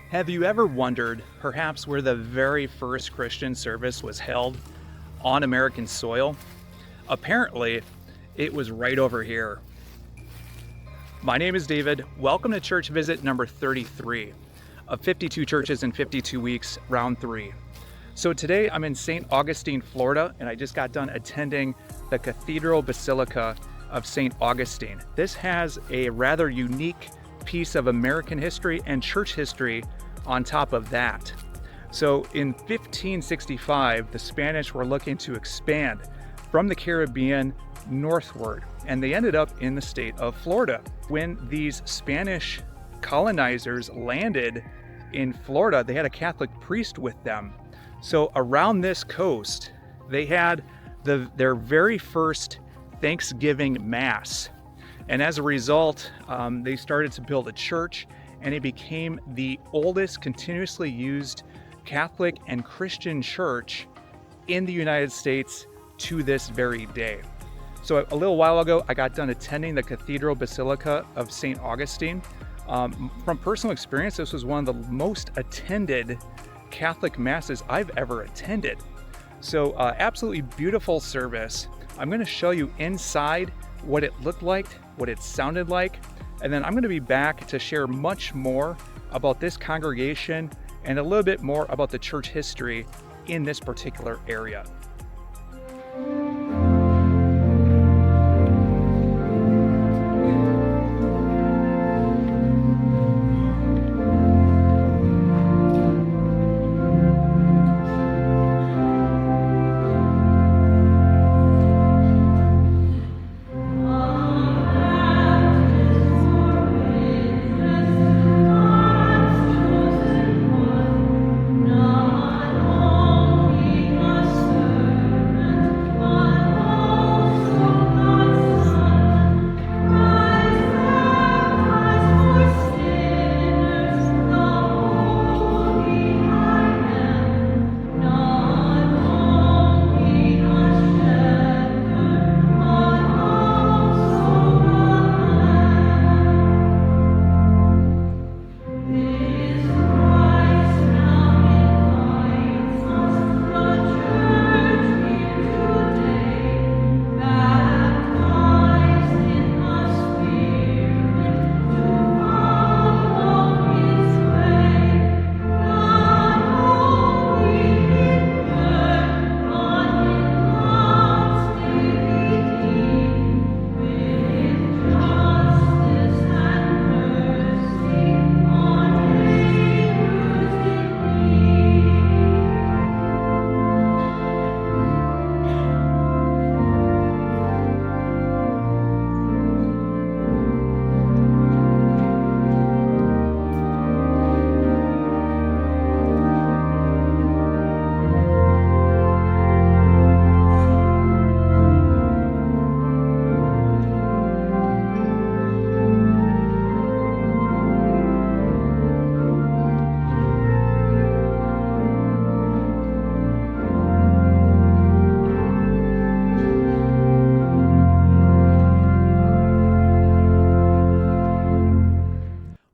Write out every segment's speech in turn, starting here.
Have you ever wondered, perhaps, where the very first Christian service was held on American soil? Apparently, it was right over here. My name is David. Welcome to Church Visit number 33 of 52 Churches in 52 Weeks, round 3. So today I'm in St. Augustine, Florida, and I just got done attending the Cathedral Basilica of St. Augustine. This has a rather unique piece of American history and church history on top of that. So in 1565, the Spanish were looking to expand from the Caribbean northward, and they ended up in the state of Florida. When these Spanish colonizers landed in Florida, they had a Catholic priest with them. So around this coast, they had their very first Thanksgiving Mass. And as a result, they started to build a church, and it became the oldest continuously used Catholic and Christian church in the United States to this very day. So a little while ago, I got done attending the Cathedral Basilica of St. Augustine. From personal experience, this was one of the most attended Catholic Masses I've ever attended. So absolutely beautiful service. I'm going to show you inside what it looked like, what it sounded like, and then I'm going to be back to share much more about this congregation and a little bit more about the church history in this particular area. No.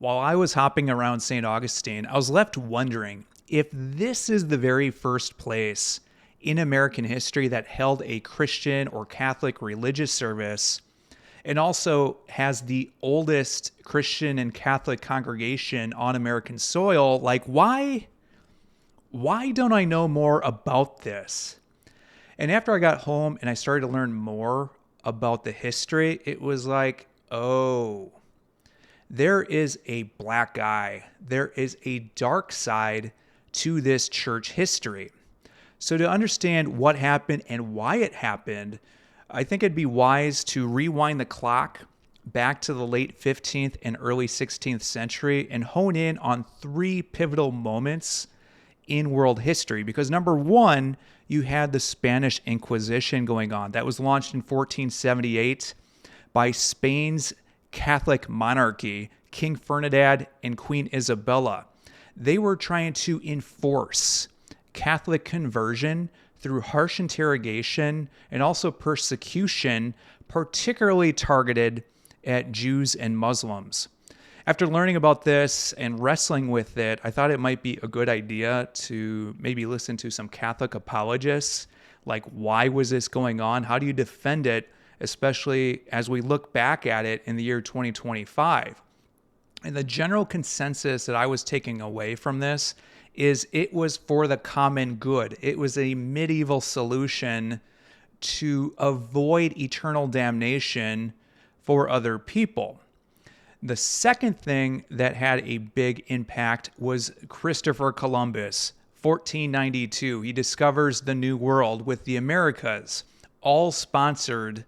While I was hopping around St. Augustine, I was left wondering if this is the very first place in American history that held a Christian or Catholic religious service and also has the oldest Christian and Catholic congregation on American soil. Like, why don't I know more about this? And after I got home and I started to learn more about the history, it was like, oh, there is a black eye. There is a dark side to this church history. So to understand what happened and why it happened, I think it'd be wise to rewind the clock back to the late 15th and early 16th century and hone in on three pivotal moments in world history. Because number one, you had the Spanish Inquisition going on. That was launched in 1478 by Spain's Catholic monarchy, King Ferdinand and Queen Isabella. They were trying to enforce Catholic conversion through harsh interrogation and also persecution, particularly targeted at Jews and Muslims. After learning about this and wrestling with it, I thought it might be a good idea to maybe listen to some Catholic apologists. Like, why was this going on? How do you defend it, especially as we look back at it in the year 2025? And the general consensus that I was taking away from this is it was for the common good. It was a medieval solution to avoid eternal damnation for other people. The second thing that had a big impact was Christopher Columbus, 1492. He discovers the New World with the Americas, all sponsored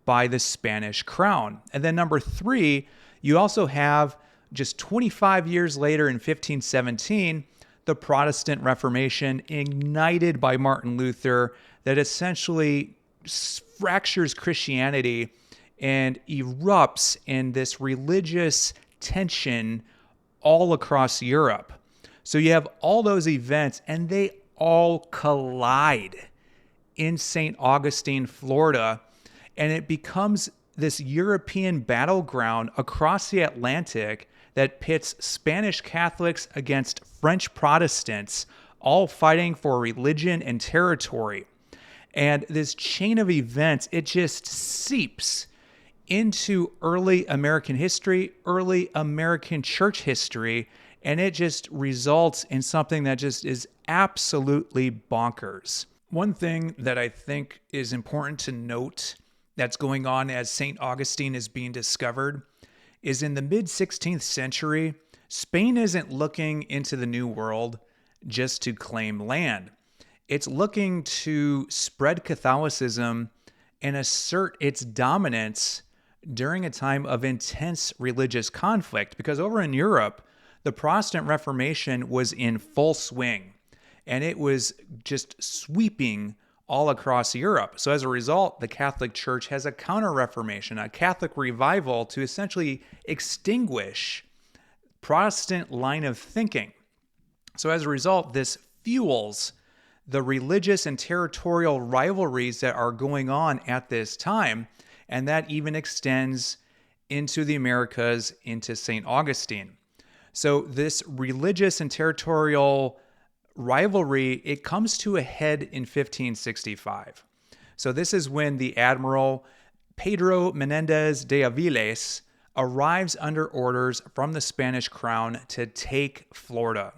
by the Spanish crown. And then number three, you also have just 25 years later in 1517, the Protestant Reformation ignited by Martin Luther that essentially fractures Christianity and erupts in this religious tension all across Europe. So you have all those events and they all collide in St. Augustine, Florida, and it becomes this European battleground across the Atlantic that pits Spanish Catholics against French Protestants, all fighting for religion and territory. And this chain of events, it just seeps into early American history, early American church history, and it just results in something that just is absolutely bonkers. One thing that I think is important to note that's going on as St. Augustine is being discovered is in the mid-16th century, Spain isn't looking into the New World just to claim land. It's looking to spread Catholicism and assert its dominance during a time of intense religious conflict. Because over in Europe, the Protestant Reformation was in full swing, and it was just sweeping all across Europe. So as a result, the Catholic Church has a counter-reformation, a Catholic revival to essentially extinguish Protestant line of thinking. So as a result, this fuels the religious and territorial rivalries that are going on at this time, and that even extends into the Americas, into St. Augustine. So this religious and territorial rivalry, it comes to a head in 1565. So this is when the Admiral Pedro Menendez de Aviles arrives under orders from the Spanish crown to take Florida.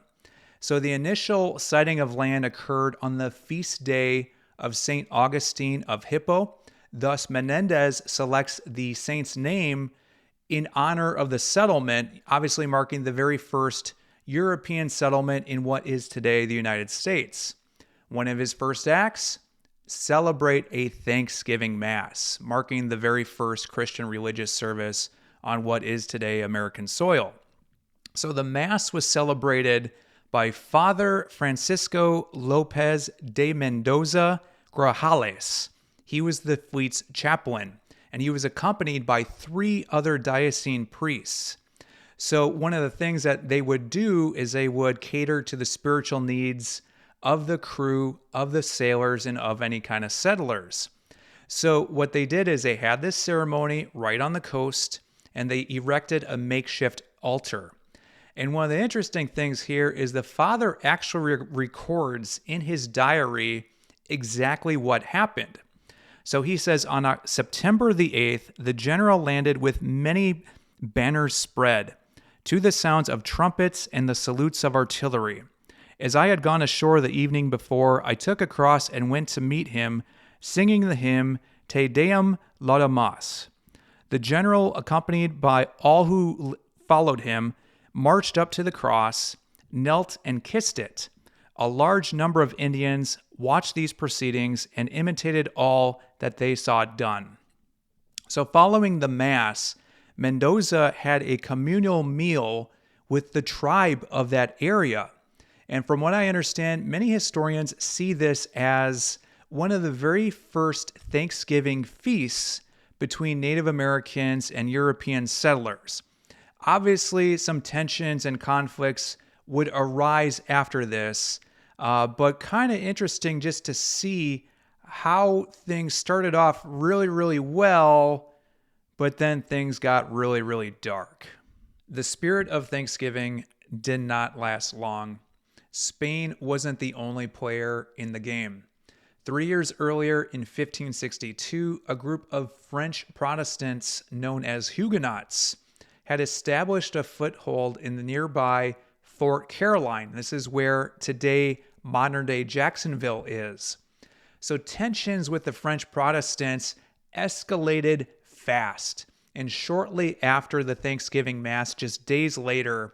So the initial sighting of land occurred on the feast day of St. Augustine of Hippo. Thus, Menendez selects the saint's name in honor of the settlement, obviously marking the very first European settlement in what is today the United States. One of his first acts, celebrate a Thanksgiving Mass, marking the very first Christian religious service on what is today American soil. So the Mass was celebrated by Father Francisco Lopez de Mendoza Grajales. He was the fleet's chaplain, and he was accompanied by 3 other diocesan priests. So one of the things that they would do is they would cater to the spiritual needs of the crew, of the sailors, and of any kind of settlers. So what they did is they had this ceremony right on the coast, and they erected a makeshift altar. And one of the interesting things here is the father actually records in his diary exactly what happened. So he says, on September the 8th, the general landed with many banners spread, to the sounds of trumpets and the salutes of artillery. As I had gone ashore the evening before, I took a cross and went to meet him, singing the hymn Te Deum Laudamus. The general, accompanied by all who followed him, marched up to the cross, knelt and kissed it. A large number of Indians watched these proceedings and imitated all that they saw done. So following the Mass, Mendoza had a communal meal with the tribe of that area. And from what I understand, many historians see this as one of the very first Thanksgiving feasts between Native Americans and European settlers. Obviously, some tensions and conflicts would arise after this, but kind of interesting just to see how things started off really, really well, but then things got really, really dark. The spirit of Thanksgiving did not last long. Spain wasn't the only player in the game. 3 years earlier, in 1562, a group of French Protestants known as Huguenots had established a foothold in the nearby Fort Caroline. This is where today modern-day Jacksonville is. So tensions with the French Protestants escalated fast. And shortly after the Thanksgiving Mass, just days later,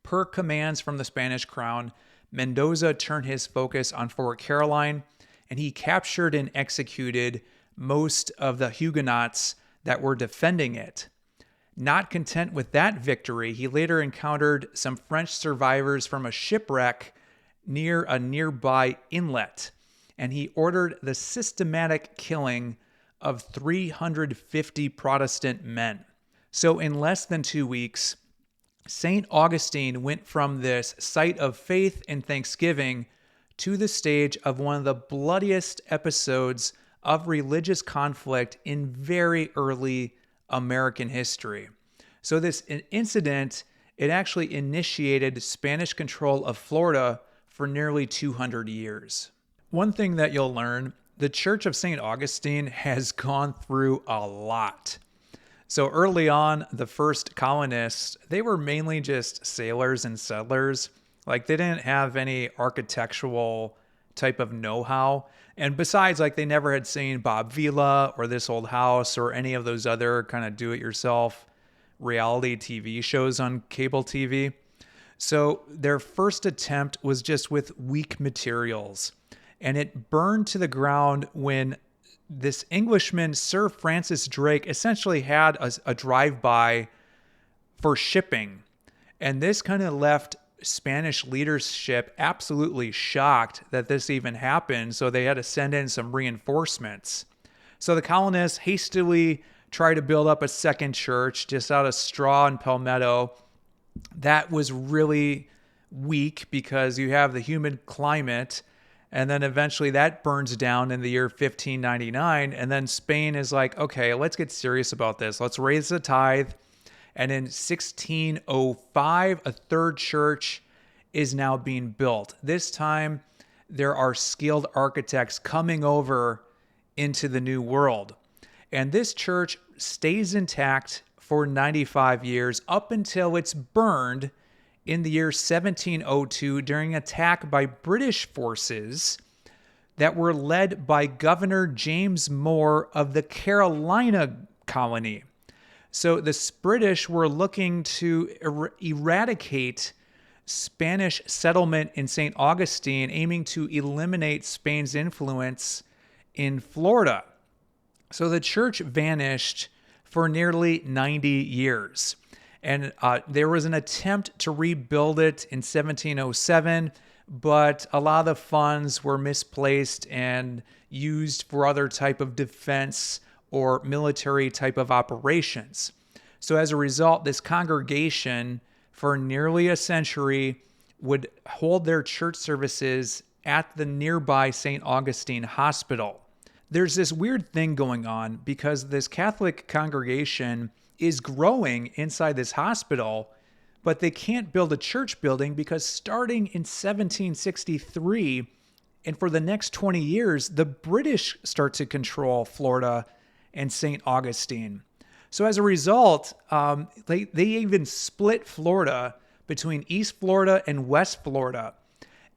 per commands from the Spanish crown, Mendoza turned his focus on Fort Caroline, and he captured and executed most of the Huguenots that were defending it. Not content with that victory, he later encountered some French survivors from a shipwreck near a nearby inlet, and he ordered the systematic killing of 350 Protestant men. So in less than 2 weeks, St. Augustine went from this site of faith and thanksgiving to the stage of one of the bloodiest episodes of religious conflict in very early American history. So this incident, it actually initiated Spanish control of Florida for nearly 200 years. One thing that you'll learn, the Church of St. Augustine has gone through a lot. So early on, the first colonists, they were mainly just sailors and settlers. Like they didn't have any architectural type of know-how. And besides, like they never had seen Bob Vila or This Old House or any of those other kind of do-it-yourself reality TV shows on cable TV. So their first attempt was just with weak materials. And it burned to the ground when this Englishman, Sir Francis Drake, essentially had a drive-by for shipping. And this kind of left Spanish leadership absolutely shocked that this even happened, so they had to send in some reinforcements. So the colonists hastily tried to build up a second church just out of straw and palmetto. That was really weak because you have the humid climate, and then eventually that burns down in the year 1599, and then Spain is like, okay, let's get serious about this. Let's raise the tithe. And in 1605, a third church is now being built. This time, there are skilled architects coming over into the new world. And this church stays intact for 95 years up until it's burned in the year 1702 during an attack by British forces that were led by Governor James Moore of the Carolina colony. So the British were looking to eradicate Spanish settlement in St. Augustine, aiming to eliminate Spain's influence in Florida. So the church vanished for nearly 90 years. And there was an attempt to rebuild it in 1707, but a lot of the funds were misplaced and used for other type of defense or military type of operations. So as a result, this congregation for nearly a century would hold their church services at the nearby St. Augustine Hospital. There's this weird thing going on because this Catholic congregation is growing inside this hospital, But they can't build a church building because starting in 1763, and for the next 20 years, the British start to control Florida and St. Augustine. So as a result, they even split Florida between East Florida and West Florida.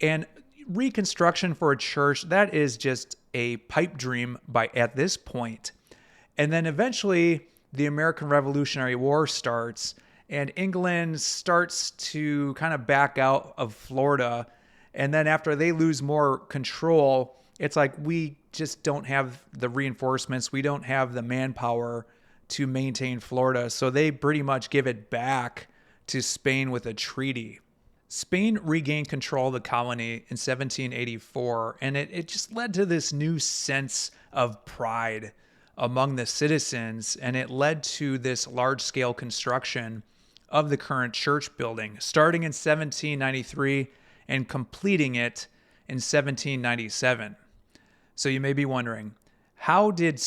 And reconstruction for a church, that is just a pipe dream at this point. And then eventually the American Revolutionary War starts, and England starts to kind of back out of Florida. And then after they lose more control, it's like, we just don't have the reinforcements. We don't have the manpower to maintain Florida. So they pretty much give it back to Spain with a treaty. Spain regained control of the colony in 1784, and it just led to this new sense of pride among the citizens, and it led to this large-scale construction of the current church building, starting in 1793 and completing it in 1797. So you may be wondering, how did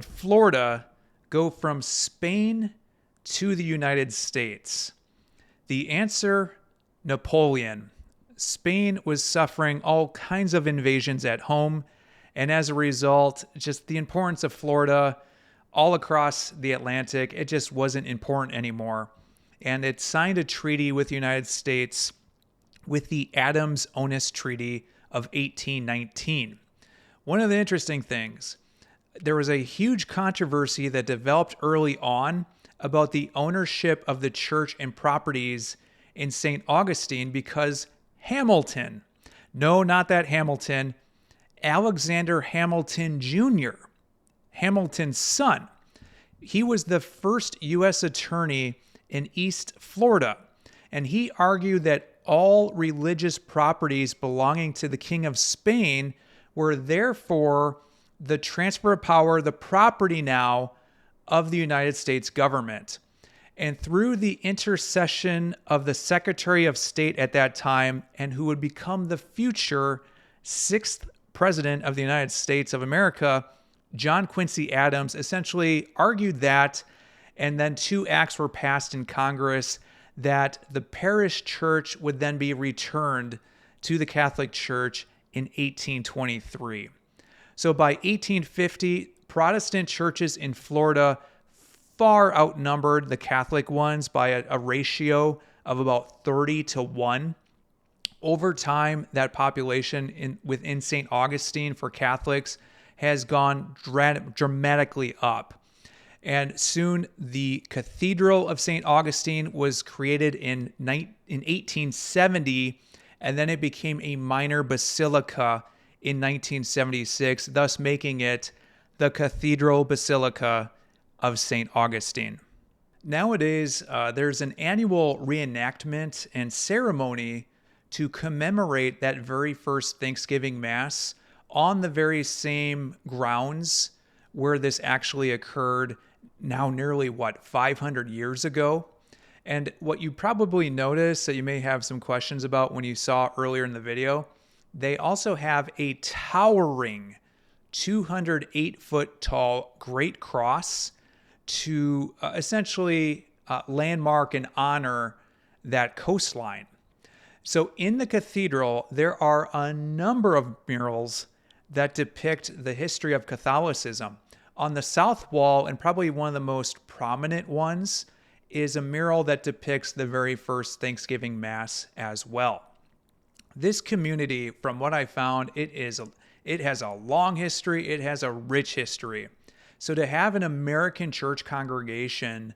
Florida go from Spain to the United States? The answer: Napoleon. Spain was suffering all kinds of invasions at home, and as a result, just the importance of Florida all across the Atlantic, it just wasn't important anymore. And it signed a treaty with the United States with the Adams-Onis Treaty of 1819. One of the interesting things, there was a huge controversy that developed early on about the ownership of the church and properties in St. Augustine because Hamilton, no, not that Hamilton, Alexander Hamilton Jr., Hamilton's son, he was the first U.S. attorney in East Florida, and he argued that all religious properties belonging to the King of Spain were therefore the transfer of power, the property now of the United States government. And through the intercession of the Secretary of State at that time, and who would become the future 6th President of the United States of America, John Quincy Adams, essentially argued that, and then 2 acts were passed in Congress that the parish church would then be returned to the Catholic Church in 1823. So by 1850, Protestant churches in Florida far outnumbered the Catholic ones by a ratio of about 30-1. Over time, that population within St. Augustine for Catholics has gone dramatically up. And soon the Cathedral of St. Augustine was created in 1870, and then it became a minor basilica in 1976, thus making it the Cathedral Basilica of St. Augustine. Nowadays, there's an annual reenactment and ceremony to commemorate that very first Thanksgiving Mass on the very same grounds where this actually occurred now nearly, 500 years ago. And what you probably noticed that you may have some questions about when you saw earlier in the video, they also have a towering 208-foot tall Great Cross to essentially landmark and honor that coastline. So in the cathedral, there are a number of murals that depict the history of Catholicism. On the south wall, and probably one of the most prominent ones, is a mural that depicts the very first Thanksgiving Mass as well. This community, from what I found, it has a long history, it has a rich history. So to have an American church congregation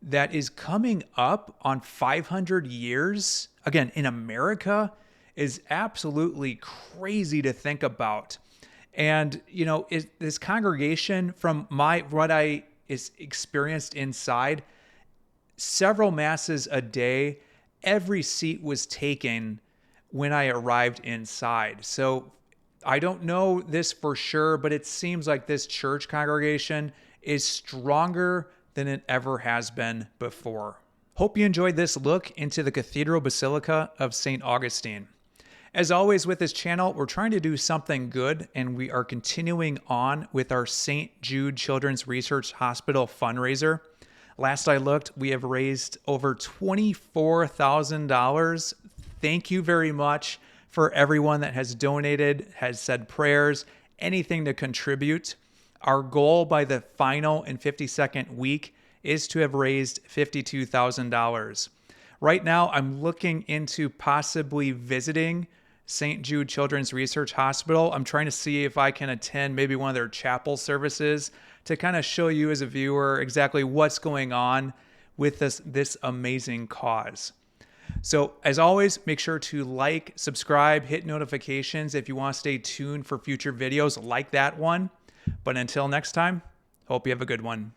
that is coming up on 500 years, again, in America, is absolutely crazy to think about. And, this congregation, from what I experienced inside, several masses a day, every seat was taken when I arrived inside. So I don't know this for sure, but it seems like this church congregation is stronger than it ever has been before. Hope you enjoyed this look into the Cathedral Basilica of St. Augustine. As always with this channel, we're trying to do something good, and we are continuing on with our St. Jude Children's Research Hospital fundraiser. Last I looked, we have raised over $24,000. Thank you very much for everyone that has donated, has said prayers, anything to contribute. Our goal by the final and 52nd week is to have raised $52,000. Right now, I'm looking into possibly visiting St. Jude Children's Research Hospital. I'm trying to see if I can attend maybe one of their chapel services to kind of show you as a viewer exactly what's going on with this amazing cause. So as always, make sure to like, subscribe, hit notifications if you want to stay tuned for future videos like that one. But until next time, hope you have a good one.